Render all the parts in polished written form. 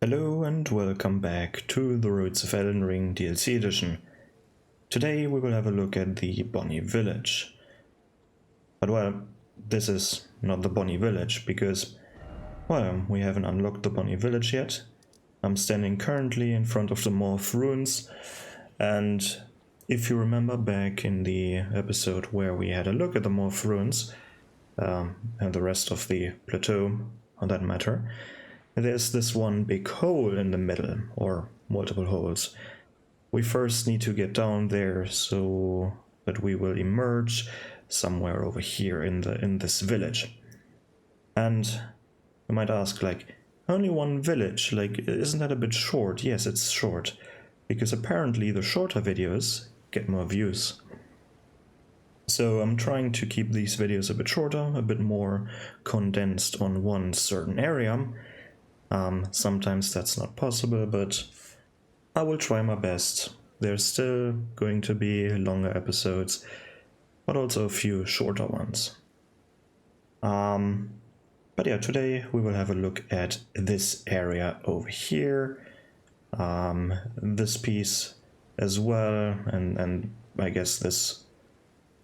Hello and welcome back to the Roots of Elden Ring DLC edition. Today we will have a look at the Bonny Village. But well, this is not the Bonny Village because, well, we haven't unlocked the Bonny Village yet. I'm standing currently in front of the Morph Ruins, and if you remember back in the episode where we had a look at the Morph Ruins, and the rest of the plateau on that matter, there's this one big hole in the middle, or multiple holes. We first need to get down there so that we will emerge somewhere over here in this village. And you might ask, like, only one village, like, isn't that a bit short? Yes, it's short, because apparently the shorter videos get more views. So I'm trying to keep these videos a bit shorter, a bit more condensed on one certain area. Sometimes that's not possible, but I will try my best. There's still going to be longer episodes, but also a few shorter ones. But yeah, today we will have a look at this area over here, this piece as well, and I guess this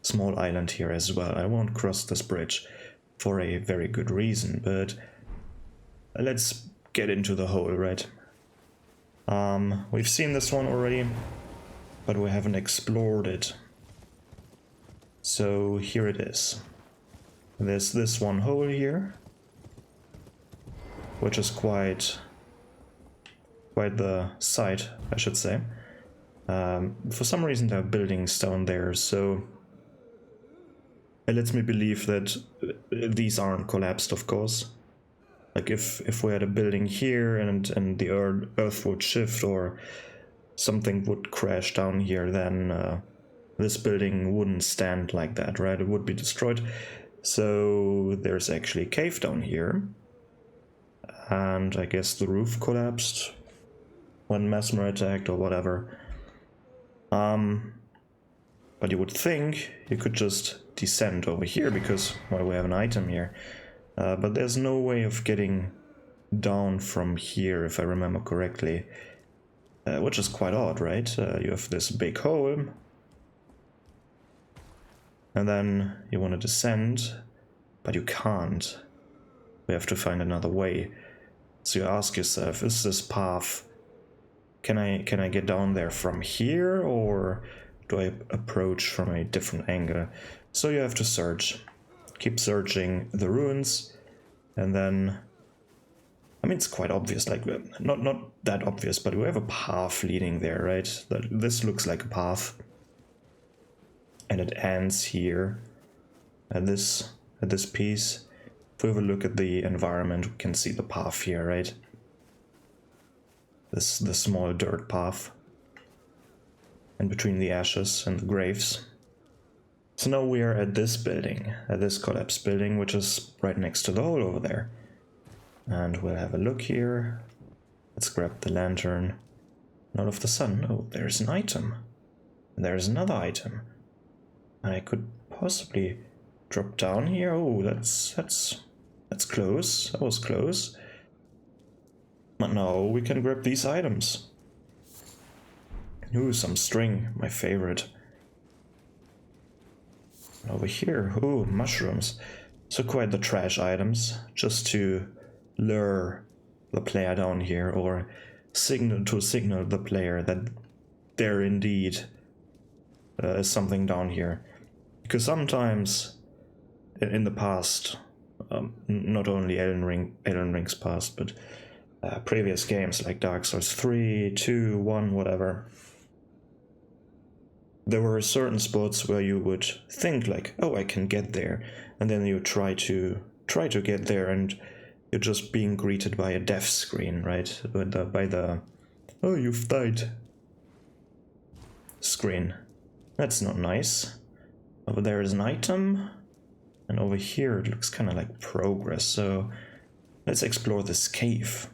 small island here as well. I won't cross this bridge for a very good reason, but let's get into the hole, right? We've seen this one already, but we haven't explored it. So here it is. There's this one hole here, which is quite the site, I should say. For some reason there are buildings down there, so it lets me believe that these aren't collapsed, of course. Like if we had a building here and the earth would shift or something would crash down here, then this building wouldn't stand like that, right? It would be destroyed. So there's actually a cave down here. And I guess the roof collapsed when Mesmer attacked or whatever. But you would think you could just descend over here because, well, we have an item here. But there's no way of getting down from here, if I remember correctly. Which is quite odd, right? You have this big hole. And then you want to descend, but you can't. We have to find another way. So you ask yourself, is this path... Can I get down there from here, or do I approach from a different angle? So you have to search. Keep searching the ruins, and then... I mean, it's quite obvious, like, not that obvious, but we have a path leading there, right? This looks like a path. And it ends here, at this piece. If we have a look at the environment, we can see the path here, right? The small dirt path. In between the ashes and the graves. So now we are at this building, at this collapsed building, which is right next to the hole over there. And we'll have a look here. Let's grab the lantern. Not of the sun. Oh, there's an item. And there's another item. And I could possibly drop down here. Oh, that's close. That was close. But now we can grab these items. Ooh, some string, my favorite. Over here, ooh, mushrooms. So quite the trash items, just to lure the player down here, or signal the player that there indeed is something down here. Because sometimes in the past, not only Elden Ring's past, but previous games like Dark Souls 3, 2, 1, whatever, there were certain spots where you would think like, oh, I can get there, and then you try to get there, and you're just being greeted by a death screen, right? By the oh, you've died screen. That's not nice. Over there is an item, and over here it looks kind of like progress. So let's explore this cave.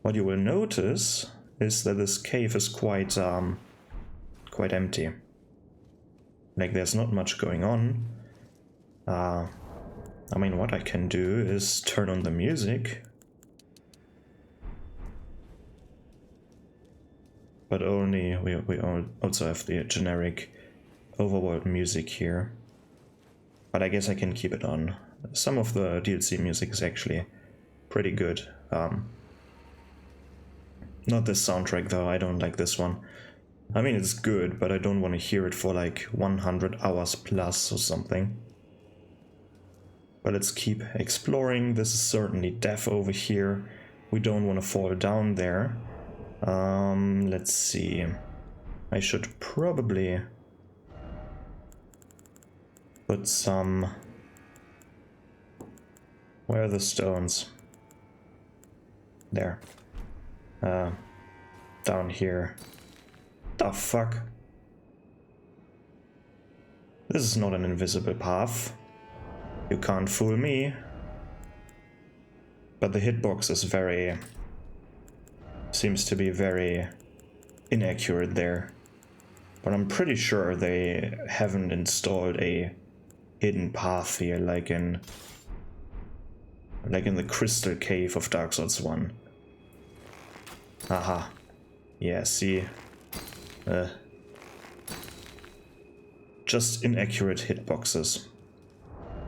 What you will notice is that this cave is quite empty. Like, there's not much going on. I mean, what I can do is turn on the music but only we also have the generic overworld music here. But I guess I can keep it on. Some of the DLC music is actually pretty good. Not this soundtrack though, I don't like this one. I mean, it's good, but I don't want to hear it for like 100 hours plus or something. But let's keep exploring. This is certainly death over here. We don't want to fall down there. Let's see. I should probably put some... Where are the stones? There. Down here. The fuck? This is not an invisible path. You can't fool me. But the hitbox is very... seems to be very inaccurate there. But I'm pretty sure they haven't installed a hidden path here like in the Crystal Cave of Dark Souls 1. Aha. Yeah, see? Just inaccurate hitboxes.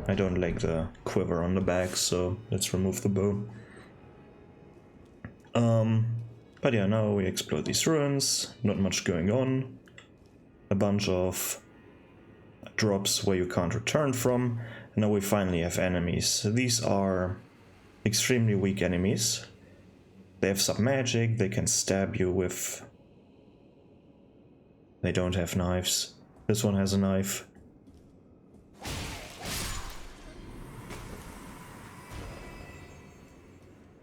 I don't like the quiver on the back, so let's remove the bow. But yeah, now we explore these ruins, not much going on. A bunch of drops where you can't return from, and now we finally have enemies. These are extremely weak enemies. They have some magic, they can stab you with... They don't have knives. This one has a knife.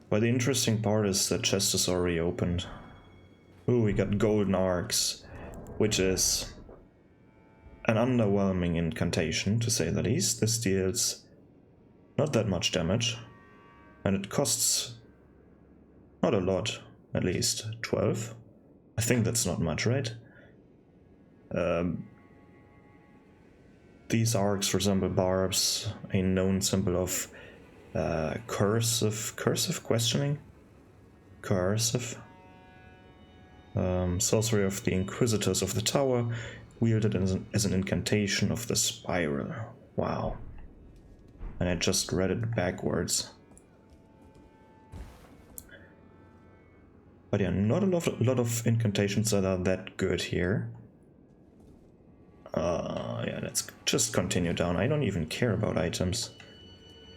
But the interesting part is the chest is already opened. Ooh, we got golden arcs, which is an underwhelming incantation, to say the least. This deals not that much damage, and it costs not a lot, at least 12. I think that's not much, right? These arcs resemble barbs, a known symbol of cursive questioning? Cursive? Sorcery of the Inquisitors of the Tower, wielded as an incantation of the Spiral. Wow. And I just read it backwards. But yeah, not a lot of incantations that are that good here. Yeah, let's just continue down. I don't even care about items.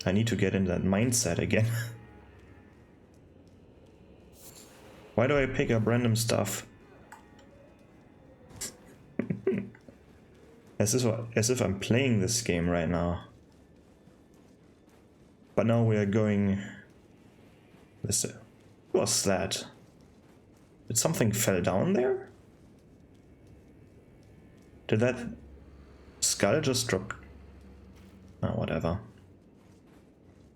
I need to get in that mindset again. Why do I pick up random stuff? as if I'm playing this game right now. But now we are going... What's that? Did something fell down there? Did that skull just drop? Oh, whatever.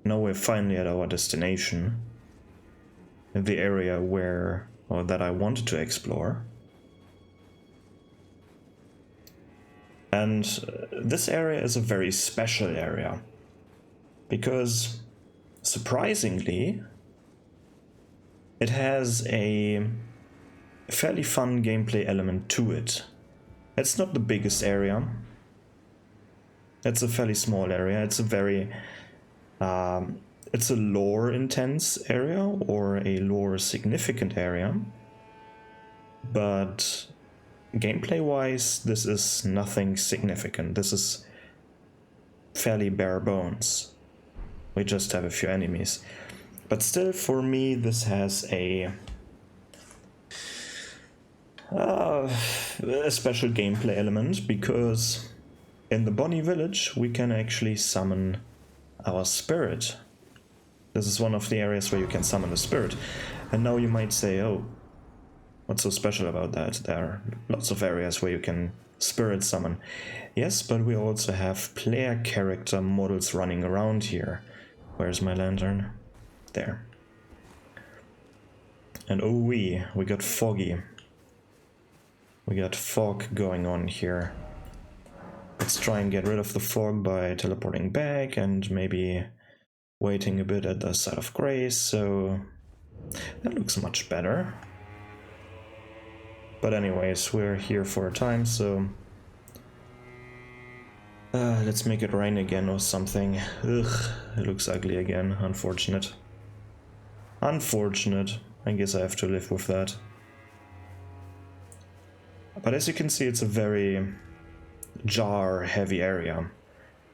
Now we're finally at our destination. In the area where, or that I wanted to explore. And this area is a very special area. Because, surprisingly, it has a fairly fun gameplay element to it. It's not the biggest area. It's a fairly small area. It's a very... it's a lore intense area or a lore significant area. But gameplay wise, this is nothing significant. This is fairly bare bones. We just have a few enemies. But still, for me, this has a special gameplay element, because in the Bonny Village we can actually summon our spirit. This is one of the areas where you can summon a spirit. And now you might say, oh, what's so special about that? There are lots of areas where you can spirit summon. Yes, but we also have player character models running around here. Where's my lantern? There. And oh we got foggy. We got fog going on here. Let's try and get rid of the fog by teleporting back and maybe waiting a bit at the side of grace, so that looks much better. But anyways, we're here for a time, so... let's make it rain again or something. Ugh, it looks ugly again, unfortunate. Unfortunate. I guess I have to live with that. But as you can see, it's a very jar-heavy area.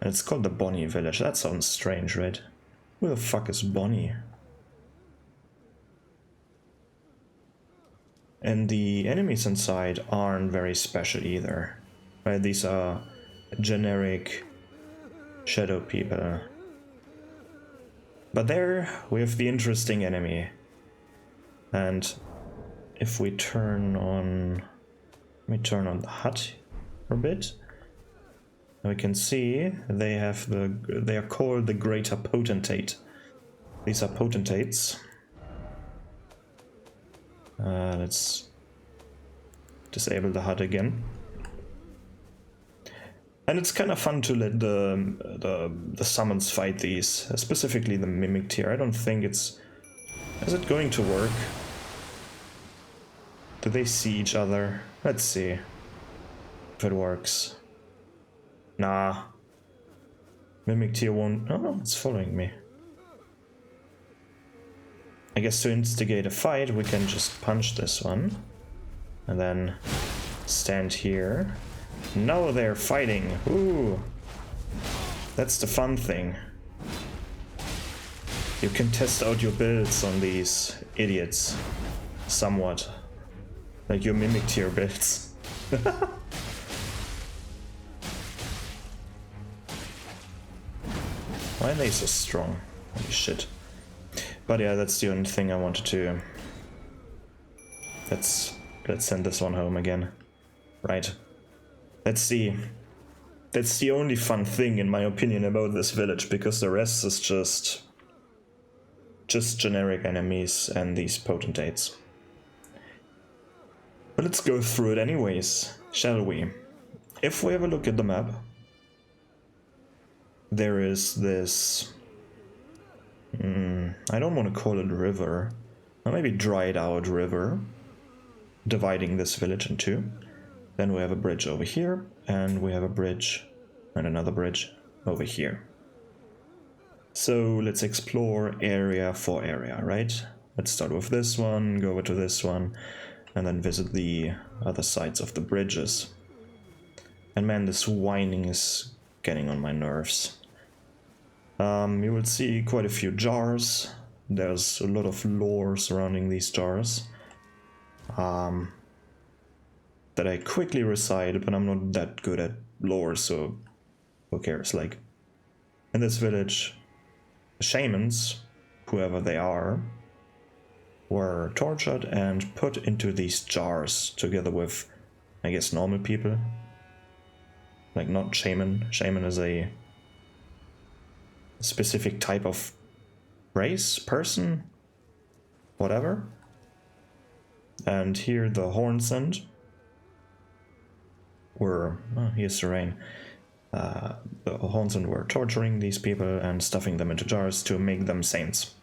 And it's called the Bonny Village. That sounds strange, right? Who the fuck is Bonny? And the enemies inside aren't very special either. Right? These are generic shadow people. But there we have the interesting enemy. And if we turn on... Let me turn on the hut for a bit. We can see they are called the Greater Potentate. These are potentates. Let's disable the hut again. And it's kind of fun to let the summons fight these, specifically the Mimic tier. I don't think it's... Is it going to work? Do they see each other? Let's see if it works. Nah. Mimic tier won't... Oh no, it's following me. I guess to instigate a fight, we can just punch this one. And then stand here. Now they're fighting. Ooh. That's the fun thing. You can test out your builds on these idiots. Somewhat. Like your Mimic tier builds. Why are they so strong? Holy shit. But yeah, that's the only thing I wanted to... Let's send this one home again. Right. That's the only fun thing, in my opinion, about this village, because the rest is just generic enemies and these potentates. But let's go through it anyways, shall we? If we have a look at the map, there is this... I don't want to call it river, or maybe dried out river, dividing this village in two. Then we have a bridge over here, and we have a bridge and another bridge over here. So let's explore area for area, right? Let's start with this one, go over to this one, and then visit the other sides of the bridges. And man, this whining is getting on my nerves. You will see quite a few jars. There's a lot of lore surrounding these jars. That I quickly recite, but I'm not that good at lore, so who cares? Like, in this village, shamans, whoever they are, were tortured and put into these jars together with, I guess, normal people. Like, not shaman. Shaman is a specific type of race, person, whatever. And here the Hornsend were... Oh, here's the rain. The Hornsend were torturing these people and stuffing them into jars to make them saints.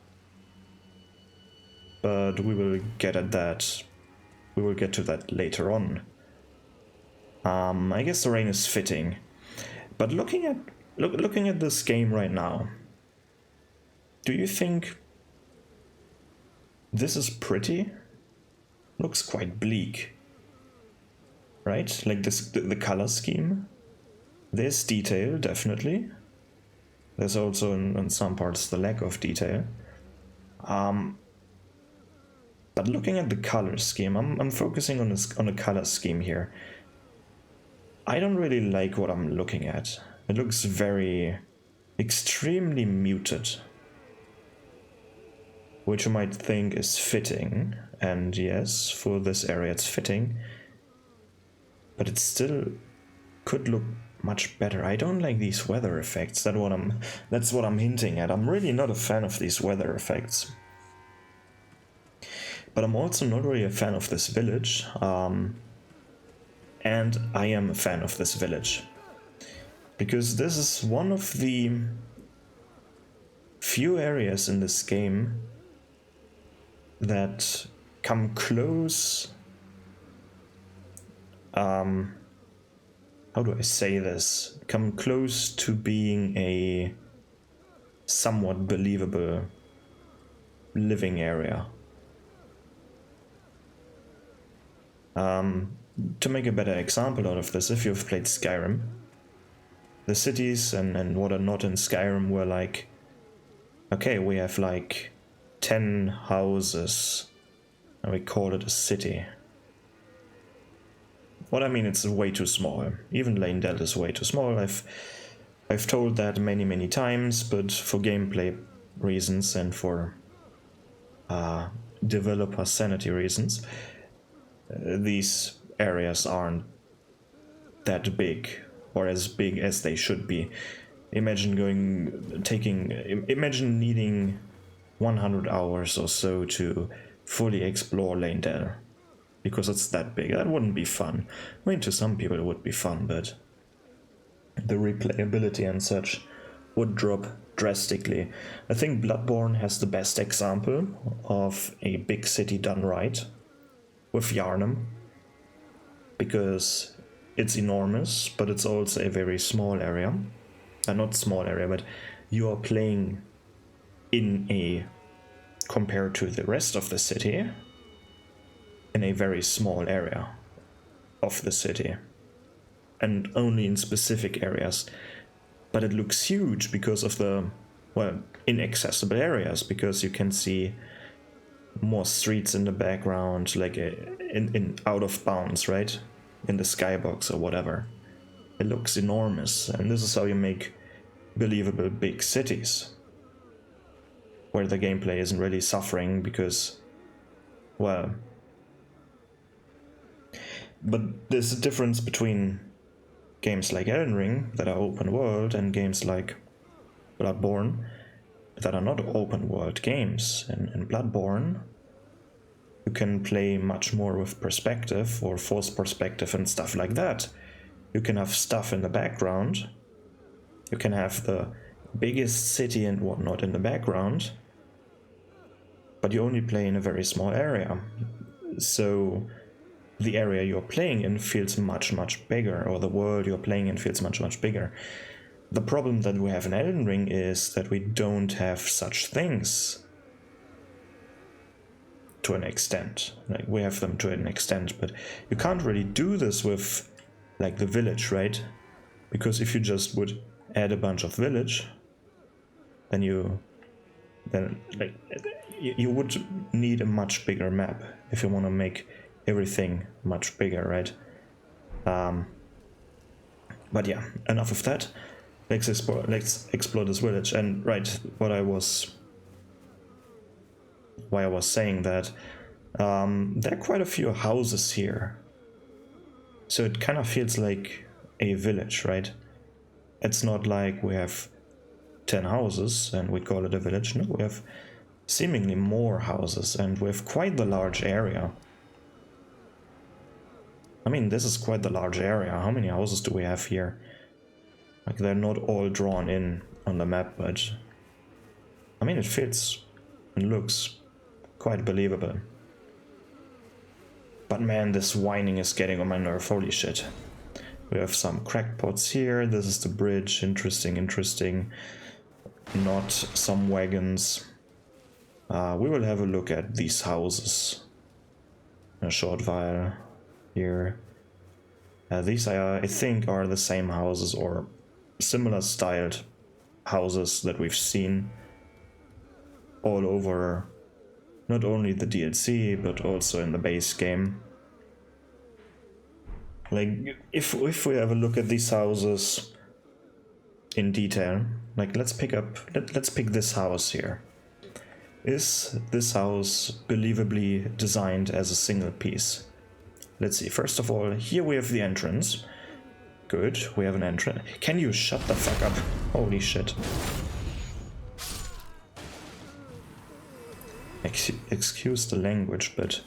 But we will get at that. We will get to that later on. I guess the rain is fitting. But looking at this game right now, do you think this is pretty? Looks quite bleak, right? Like this, the color scheme. There's detail, definitely. There's also in some parts the lack of detail. But looking at the color scheme, I'm focusing on the color scheme here. I don't really like what I'm looking at. It looks extremely muted. Which you might think is fitting, and yes, for this area it's fitting. But it still could look much better. I don't like these weather effects. That's what I'm hinting at. I'm really not a fan of these weather effects. But I'm also not really a fan of this village. And I am a fan of this village. Because this is one of the few areas in this game that come close how do I say this? Come close to being a somewhat believable living area. To make a better example out of this, if you've played Skyrim, the cities and what are not in Skyrim were like, okay, we have like 10 houses and we call it a city. What I mean, it's way too small. Even Leyndell is way too small. I've told that many times, but for gameplay reasons and for developer sanity reasons, these areas aren't that big or as big as they should be. Imagine imagine needing 100 hours or so to fully explore Leyndell, because it's that big. That wouldn't be fun. I mean, to some people it would be fun, but the replayability and such would drop drastically. I think Bloodborne has the best example of a big city done right, with Yharnam, because it's enormous, but it's also a very small area. Not small area, but you are playing in a, compared to the rest of the city, in a very small area of the city, and only in specific areas. But it looks huge because of the, well, inaccessible areas, because you can see more streets in the background, like in out of bounds, right? In the skybox or whatever. It looks enormous, and this is how you make believable big cities, where the gameplay isn't really suffering because, well, but there's a difference between games like Elden Ring that are open world and games like Bloodborne that are not open world games. In Bloodborne, you can play much more with perspective or forced perspective and stuff like that. You can have stuff in the background. You can have the biggest city and whatnot in the background, but you only play in a very small area. So the area you're playing in feels much bigger, or the world you're playing in feels much bigger. The problem that we have in Elden Ring is that we don't have such things to an extent. Like, we have them to an extent, but you can't really do this with, like, the village, right? Because if you just would add a bunch of village, then you would need a much bigger map if you want to make everything much bigger, right? But yeah, enough of that. Let's explore this village. And right, why I was saying that, there are quite a few houses here, so it kind of feels like a village, right? It's not like we have 10 houses and we call it a village. No, we have seemingly more houses, and we have quite the large area. I mean, this is quite the large area. How many houses do we have here? Like, they're not all drawn in on the map, but I mean, it fits and looks quite believable. But man, this whining is getting on my nerve. Holy shit. We have some crackpots here. This is the bridge. Interesting. Not some wagons. We will have a look at these houses in a short while here. These, I think, are the same houses or similar styled houses that we've seen all over, not only the DLC, but also in the base game. Like, if we have a look at these houses in detail, like, let's pick this house here. Is this house believably designed as a single piece? Let's see. First of all, here we have the entrance. Good, we have an entrance. Can you shut the fuck up? Holy shit. Excuse the language, but...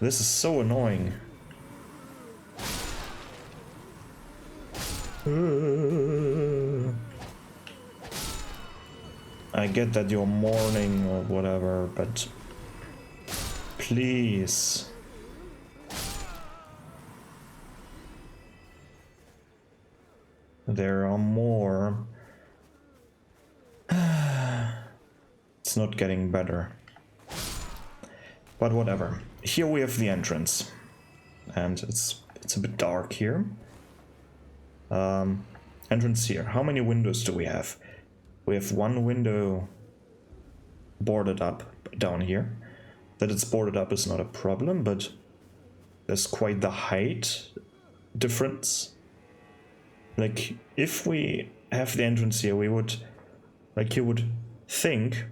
this is so annoying. I get that you're mourning or whatever, but please. There are more. It's not getting better. But whatever. Here we have the entrance. And it's a bit dark here. Entrance here. How many windows do we have? We have one window boarded up down here. That it's boarded up is not a problem, but there's quite the height difference. Like, if we have the entrance here, we would, like, you would think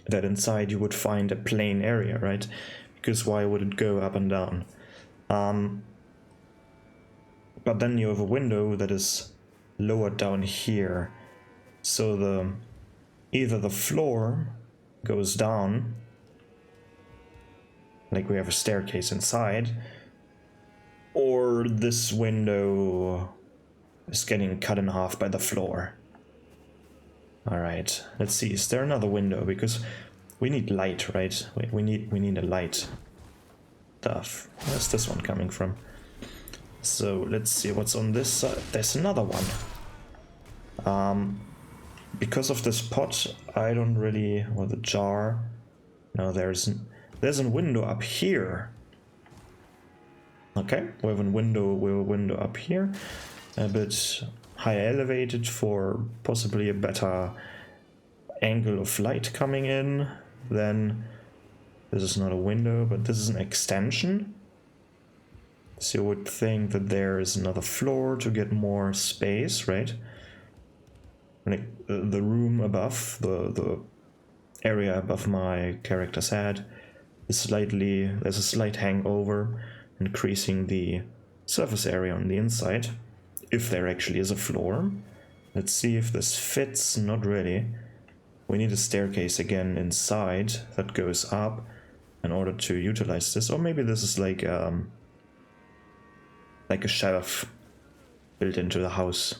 that inside you would find a plain area, right? Because why would it go up and down? But then you have a window that is lowered down here, so either the floor goes down, like we have a staircase inside, or this window is getting cut in half by the floor. Alright, let's see, is there another window? Because we need light, right? We need a light. Stuff. Where's this one coming from? So let's see what's on this side. There's another one. Because of this pot, I don't really... or the jar. No, there's a window up here. Okay, we have a window up here. A bit higher elevated for possibly a better angle of light coming in. Then this is not a window, but this is an extension. So you would think that there is another floor to get more space, right? Like the room above, the area above my character's head is there's a slight hangover, increasing the surface area on the inside. If there actually is a floor. Let's see if this fits. Not really. We need a staircase again inside that goes up in order to utilize this. Or maybe this is like a shelf built into the house.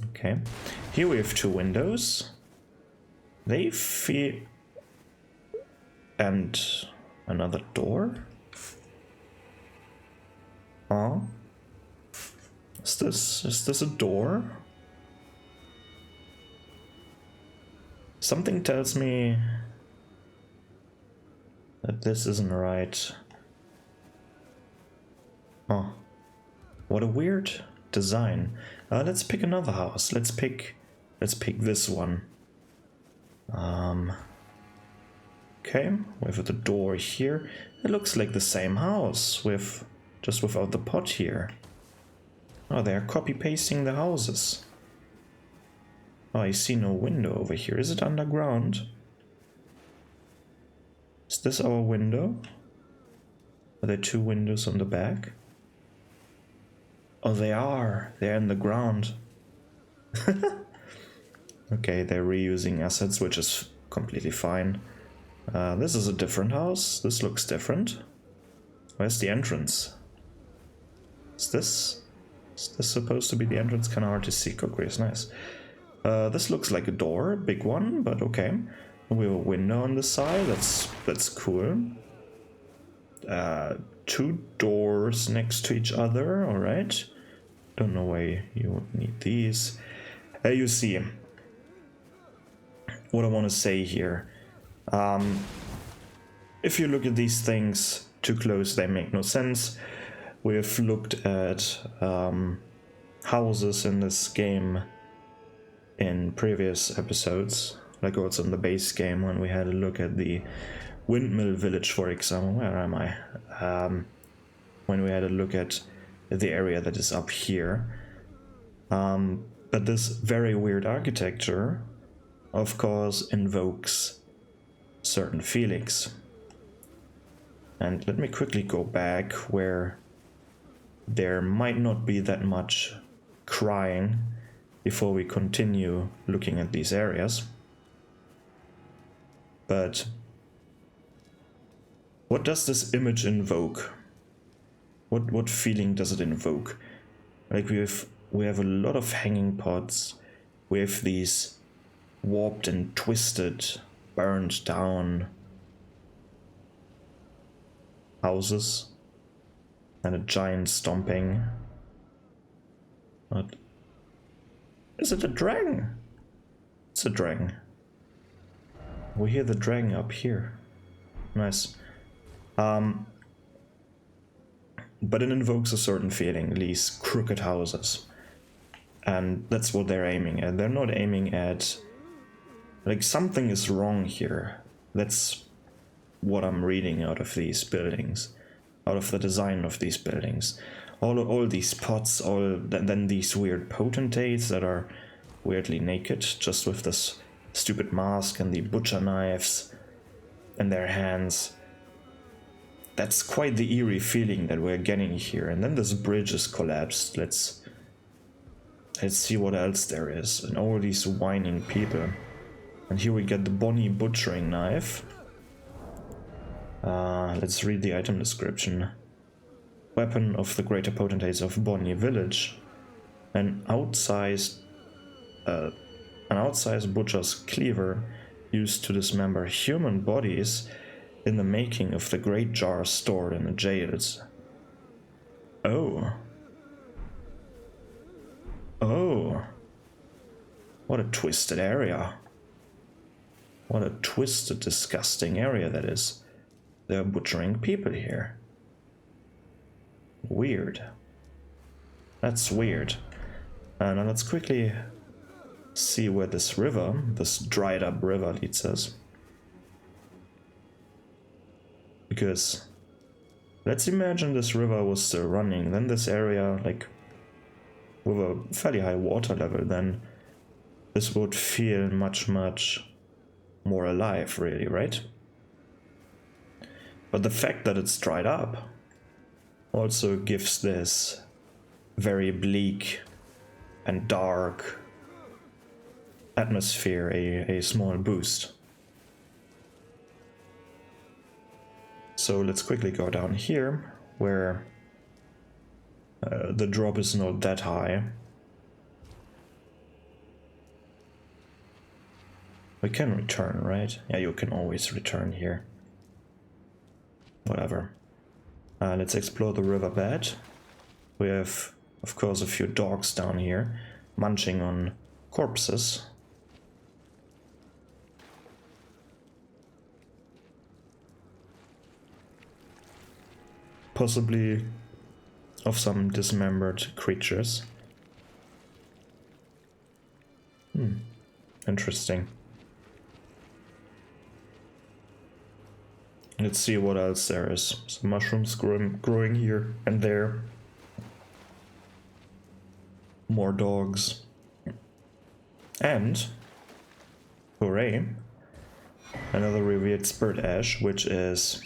Okay. Here we have two windows. They feel... and another door? Oh. Is this a door? Something tells me that this isn't right. Oh, what a weird design. Let's pick another house. Let's pick this one. Okay, we have the door here. It looks like the same house just without the pot here. Oh, they're copy-pasting the houses. Oh, I see no window over here. Is it underground? Is this our window? Are there two windows on the back? Oh, they are. They're in the ground. Okay, they're reusing assets, which is completely fine. This is a different house. This looks different. Where's the entrance? Is this supposed to be the entrance? Kind of hard to see. Okay, it's nice. This looks like a door, a big one, but okay. We have a window on the side. That's cool. Two doors next to each other. All right. Don't know why you would need these. You see what I want to say here. If you look at these things too close, they make no sense. We have looked at houses in this game in previous episodes, like also in the base game when we had a look at the Windmill Village, for example. Where am I? When we had a look at the area that is up here. But this very weird architecture, of course, invokes certain feelings. And let me quickly go back where there might not be that much crying before we continue looking at these areas. But what does this image invoke? What feeling does it invoke? Like we have a lot of hanging pots. We have these warped and twisted, burned down houses and a giant stomping. What? Is it a dragon? It's a dragon. We hear the dragon up here. Nice. But it invokes a certain feeling, these crooked houses. And that's what they're aiming at. They're not aiming at... Like, something is wrong here. That's what I'm reading out of these buildings. Out of the design of these buildings. All these pots, then these weird potentates that are weirdly naked, just with this stupid mask and the butcher knives in their hands. That's quite the eerie feeling that we're getting here. And then this bridge is collapsed. Let's see what else there is. And all these whining people. And here we get the Bonny butchering knife. Let's read the item description. Weapon of the greater potentates of Bonny Village. An outsized butcher's cleaver used to dismember human bodies in the making of the great jars stored in the jails. Oh. Oh. What a twisted area. What a twisted, disgusting area that is. They're butchering people here. Weird. That's weird. Now let's quickly see where this river, this dried up river, leads us. Because let's imagine this river was still running, then this area, like, with a fairly high water level, then this would feel much, much more alive, really, right? But the fact that it's dried up also gives this very bleak and dark atmosphere a small boost. So let's quickly go down here, where the drop is not that high. We can return, right? Yeah, you can always return here. Whatever. Let's explore the riverbed. We have, of course, a few dogs down here, munching on corpses. Possibly of some dismembered creatures. Interesting. Let's see what else there is. Some mushrooms growing here and there. More dogs. And, hooray, another revealed spirit ash, which is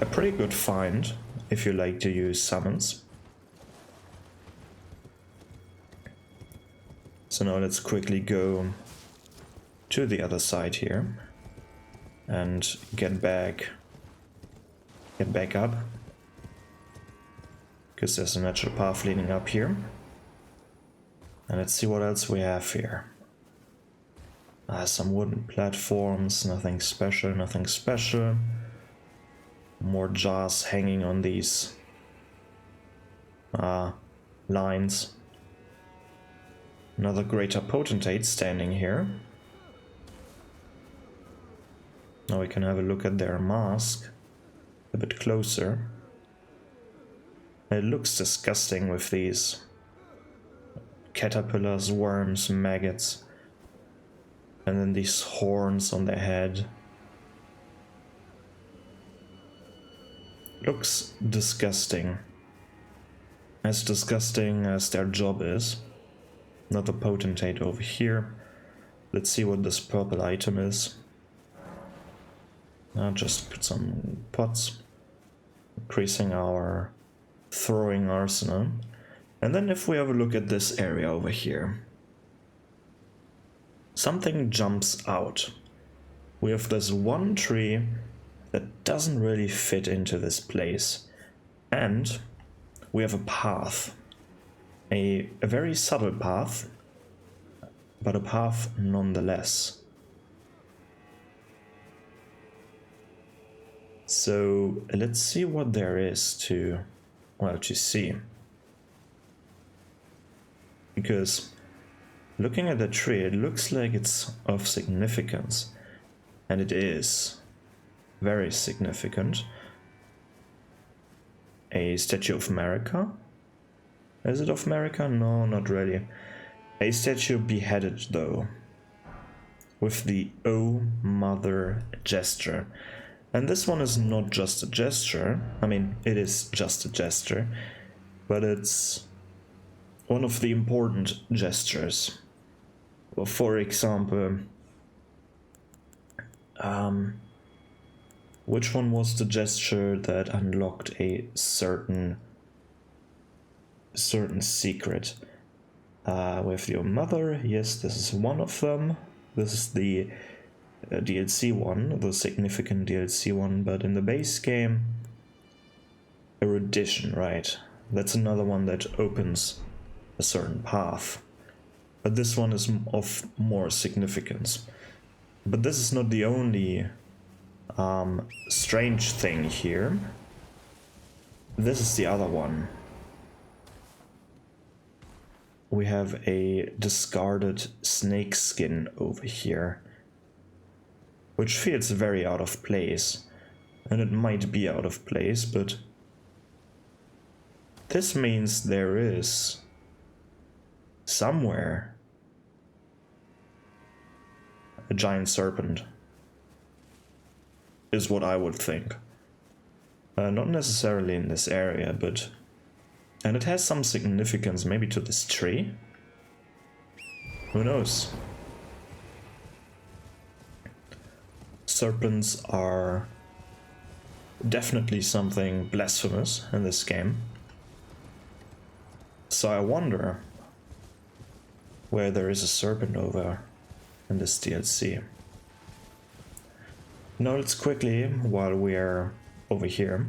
a pretty good find if you like to use summons. So now let's quickly go to the other side here and get back up, because there's a natural path leading up here. And let's see what else we have here. Some wooden platforms, nothing special, nothing special. More jars hanging on these lines. Another greater potentate standing here. Now we can have a look at their mask a bit closer. It looks disgusting with these caterpillars, worms, maggots, and then these horns on their head. Looks disgusting. As disgusting as their job is. Another potentate over here. Let's see what this purple item is. I'll just put some pots, increasing our throwing arsenal. And then if we have a look at this area over here, something jumps out. We have this one tree that doesn't really fit into this place. And we have a path. A very subtle path, but a path nonetheless. So let's see what there is to, well, to see. Because looking at the tree, it looks like it's of significance. And it is very significant. A statue of America? Is it of America? No, not really. A statue beheaded, though, with the "Oh Mother" gesture. And this one is not just a gesture. I mean, it is just a gesture, but it's one of the important gestures. Well, for example, which one was the gesture that unlocked a certain secret? With your mother, yes, this is one of them. This is the DLC one, the significant DLC one, but in the base game, erudition, right? That's another one that opens a certain path. But this one is of more significance. But this is not the only strange thing here. This is the other one. We have a discarded snake skin over here, which feels very out of place. And it might be out of place, but this means there is somewhere a giant serpent, is what I would think. Not necessarily in this area, but... And it has some significance, maybe to this tree? Who knows? Serpents are definitely something blasphemous in this game. So I wonder where there is a serpent over in this DLC. Now let's quickly, while we're over here,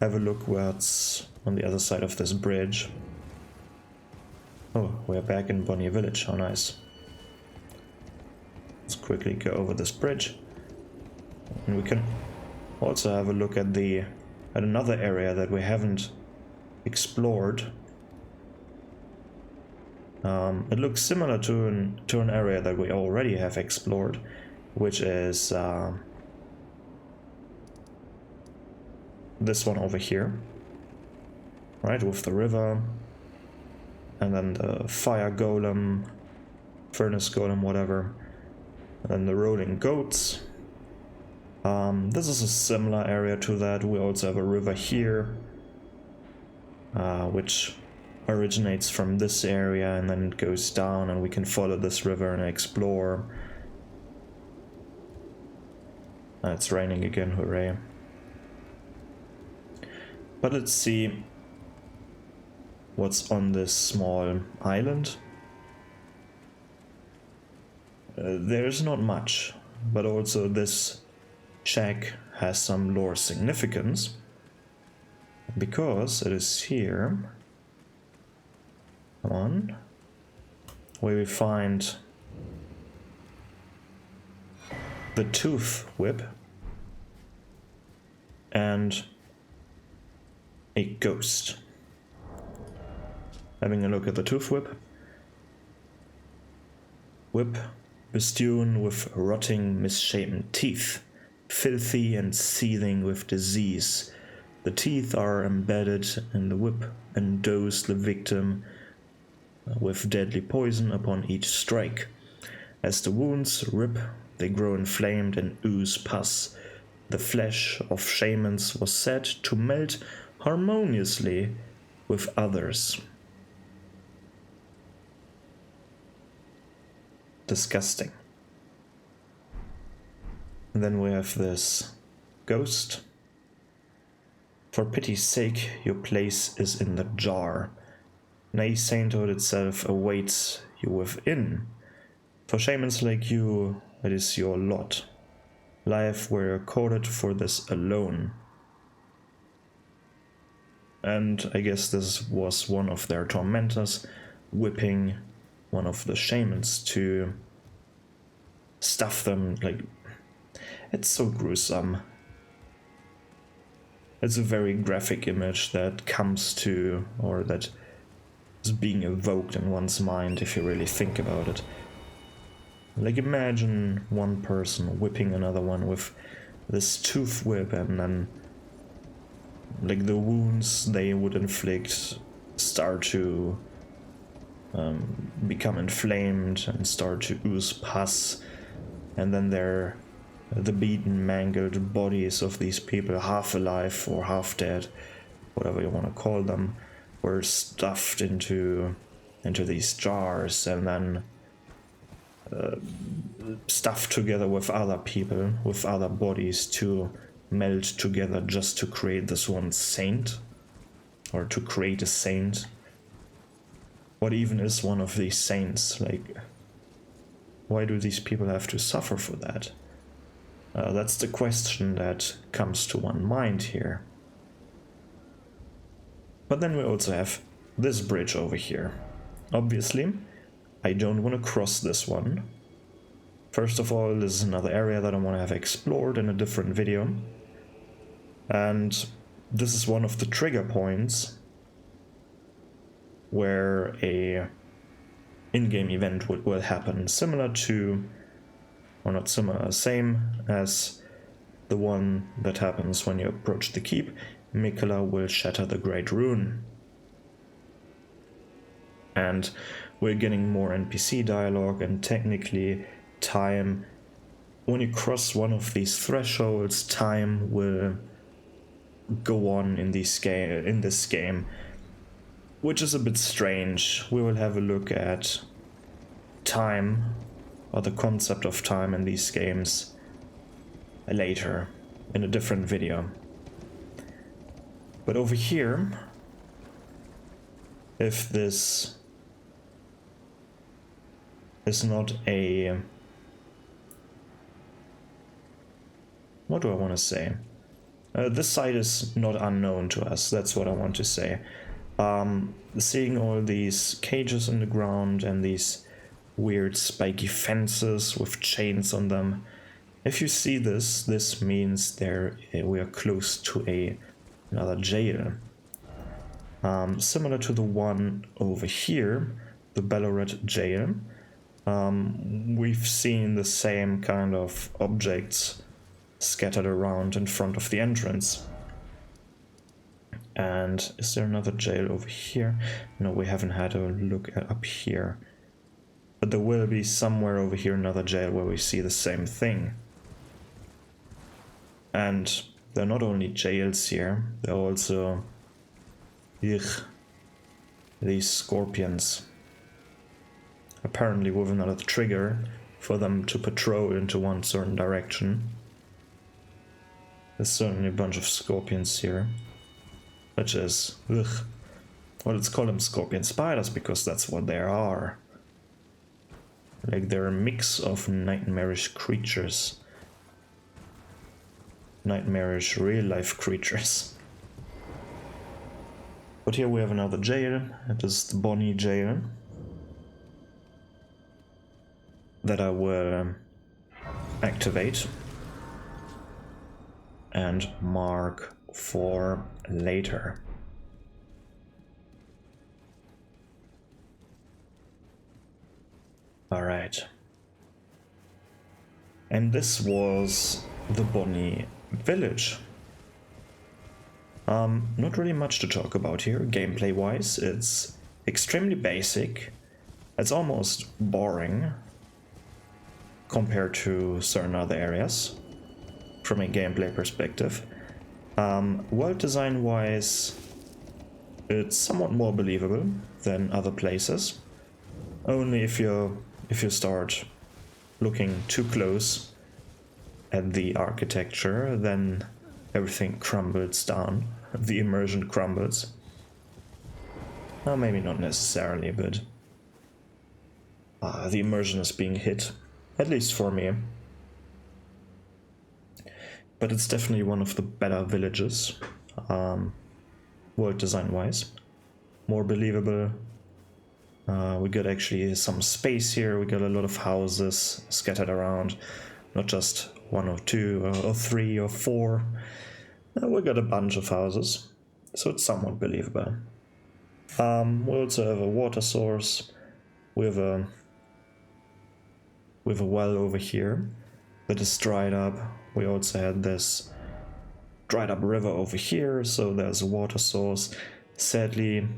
have a look what's on the other side of this bridge. Oh, we're back in Bonny Village, how nice. Let's quickly go over this bridge. And we can also have a look at another area that we haven't explored. It looks similar to an area that we already have explored, which is this one over here, right, with the river, and then the fire golem, furnace golem, whatever, and then the rolling goats. This is a similar area to that. We also have a river here, which originates from this area and then goes down, and we can follow this river and explore. It's raining again, hooray. But let's see what's on this small island. There's not much, but also this shack has some lore significance, because it is here, come on, where we find the tooth whip and a ghost. Having a look at the tooth whip. Whip bestrewn with rotting, misshapen teeth, filthy and seething with disease. The teeth are embedded in the whip and dose the victim with deadly poison upon each strike. As the wounds rip, they grow inflamed and ooze pus. The flesh of shamans was said to melt harmoniously with others. Disgusting. And then we have this ghost. For pity's sake, your place is in the jar. Nay, sainthood itself awaits you within. For shamans like you, it is your lot. Life were accorded for this alone. And I guess this was one of their tormentors, whipping one of the shamans to stuff them, like, it's so gruesome. it's a very graphic image that comes to, or that is being evoked in one's mind if you really think about it. Like, imagine one person whipping another one with this tooth whip, and then like the wounds they would inflict start to become inflamed and start to ooze pus, and then the beaten, mangled bodies of these people, half alive or half dead, whatever you want to call them, were stuffed into these jars and then stuffed together with other people, with other bodies, to meld together just to create this one saint, or to create a saint. What even is one of these saints? Like, why do these people have to suffer for that? That's the question that comes to one mind here. But then we also have this bridge over here. Obviously, I don't want to cross this one. First of all, this is another area that I want to have explored in a different video. And this is one of the trigger points where a in-game event will happen, similar to, or not similar, same as the one that happens when you approach the keep. Mikola will shatter the Great Rune. And we're getting more NPC dialogue, and technically time, when you cross one of these thresholds, time will go on in this game, which is a bit strange. We will have a look at time, or the concept of time in these games, later in a different video. But over here, if this is not a... what do I want to say? This site is not unknown to us, that's what I want to say. Seeing all these cages in the ground and these weird spiky fences with chains on them, if you see this, this means we are close to another jail. Similar to the one over here, the Ballarat jail. We've seen the same kind of objects scattered around in front of the entrance. And is there another jail over here? No, we haven't had a look up here. But there will be somewhere over here another jail where we see the same thing. And there are not only jails here, there are also these scorpions. Apparently with another trigger for them to patrol into one certain direction. There's certainly a bunch of scorpions here. Which is, well, let's call them scorpion spiders, because that's what they are. Like, they're a mix of nightmarish creatures. Nightmarish real-life creatures. But here we have another jail. It is the Bonny jail. That I will activate and mark for later. Alright. And this was the Bonny Village. Not really much to talk about here, gameplay wise. It's extremely basic. It's almost boring compared to certain other areas from a gameplay perspective. World design wise, it's somewhat more believable than other places. Only if you start looking too close at the architecture, then everything crumbles down. The immersion crumbles. Well, maybe not necessarily, but the immersion is being hit, at least for me. But it's definitely one of the better villages, world design wise. More believable. We got actually some space here. We got a lot of houses scattered around, not just one or two or three or four. We got a bunch of houses, so it's somewhat believable. We also have a water source. We have a well over here that is dried up. We also had this dried up river over here, so there's a water source. Sadly,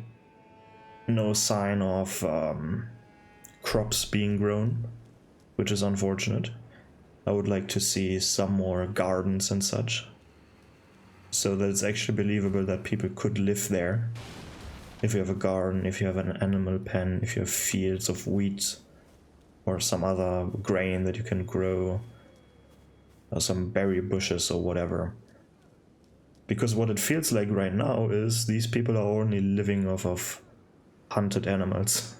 no sign of crops being grown, which is unfortunate. I would like to see some more gardens and such, so that it's actually believable that people could live there. If you have a garden, if you have an animal pen, if you have fields of wheat or some other grain that you can grow, or some berry bushes or whatever. Because what it feels like right now is these people are only living off of hunted animals.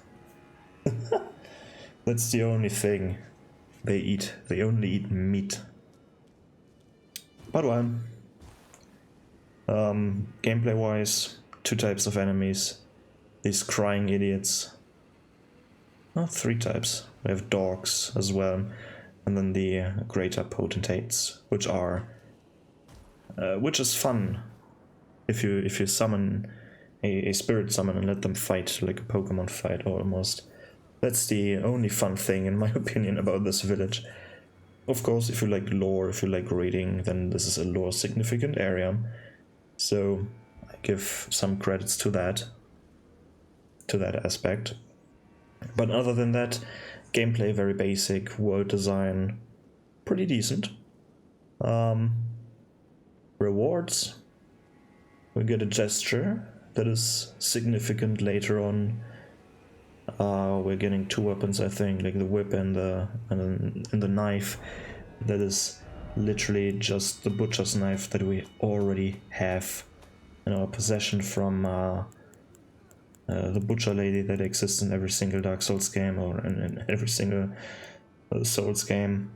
That's the only thing they eat. They only eat meat. But well, gameplay wise, 2 types of enemies. These crying idiots. Oh, 3 types. We have dogs as well, and then the greater potentates, which is fun if you summon a spirit summon and let them fight like a Pokemon fight almost. That's the only fun thing in my opinion about this village. Of course, if you like lore, if you like reading, then this is a lore significant area, so I give some credits to that aspect. But other than that, gameplay very basic, world design pretty decent. Rewards, we get a gesture that is significant later on. We're getting 2 weapons, I think, like the whip and the knife. That is literally just the butcher's knife that we already have in our possession from the butcher lady that exists in every single Dark Souls game, or in every single Souls game.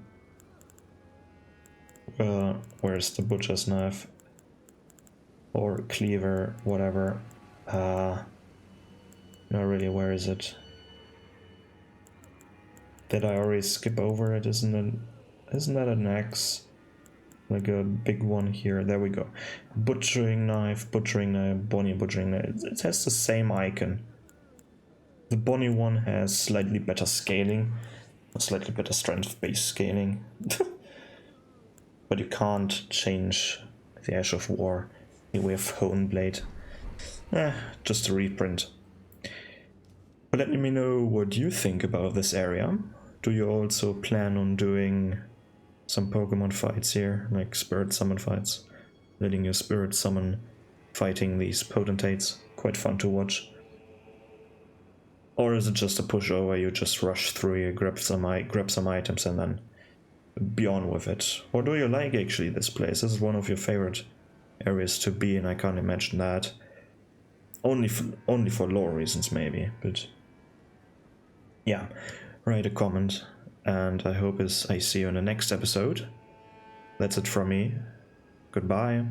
Where's the butcher's knife? Or cleaver, whatever. Not really, where is it? Did I already skip over it? Isn't that an axe? Like a big one here. There we go. Butchering knife, Bonny butchering knife. It has the same icon. The Bonny one has slightly better scaling, slightly better strength-based scaling. But you can't change the Ash of War. Here we have Hone Blade. Just a reprint. But let me know what you think about this area. Do you also plan on doing some Pokemon fights here, like spirit summon fights? Letting your spirit summon fighting these potentates. Quite fun to watch. Or is it just a pushover, you just rush through, you grab some items and then be on with it? Or do you like actually this place? This is one of your favorite areas to be in, I can't imagine that. Only for lore reasons maybe, but yeah, write a comment, and I hope I see you in the next episode. That's it from me. Goodbye.